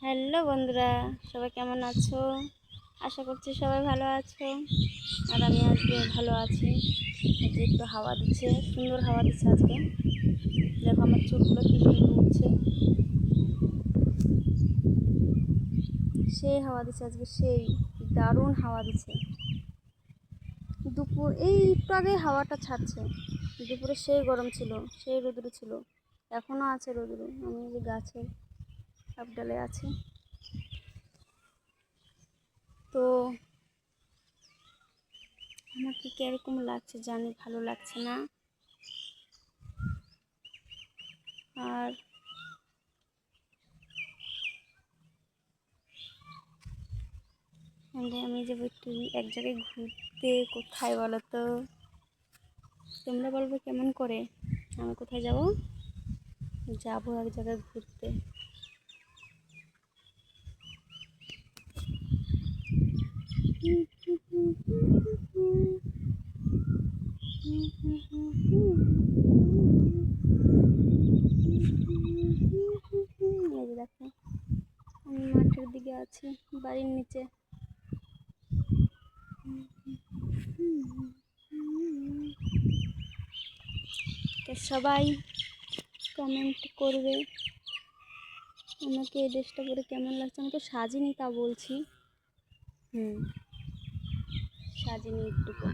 Hello বন্ধুরা, সবাই কেমন আছো? আশা করছি সবাই ভালো আছো। আর আমি আজকে ভালো আছি। আজকে একটু হাওয়া দিচ্ছে, সুন্দর হাওয়া দিচ্ছে আজকে। দেখো আমার চুলগুলো কি সুন্দর উঠছে, সেই হাওয়া দিচ্ছে আজকে, সেই দারুণ হাওয়া দিচ্ছে। দুপুর এই একটু আগে হাওয়াটা ছাড়ছে। দুপুরে সেই গরম ছিল, সেই রোদ্রু ছিল, এখনও আছে রোদ্রু। আমি যে গাছের আপডালে আছি। তো আমাকে কীরকম লাগছে জানি, ভালো লাগছে না। আর আমি যাবো একটু এক জায়গায় ঘুরতে। কোথায় বলো তো? তোমরা বলবে কেমন করে। আমি কোথায় যাব? যাবো এক জায়গায় ঘুরতে। দেখো আমি মাঠের দিকে আছি, বাড়ির নিচে। তো সবাই কমেন্ট করবে আমাকে এই ড্রেসটা পরে কেমন লাগছে। আমি তো সাজিনি, তা বলছি। সাজিনি একটুকু।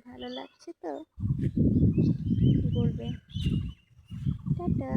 ভালো লাগছে তো বলবে। টাটা।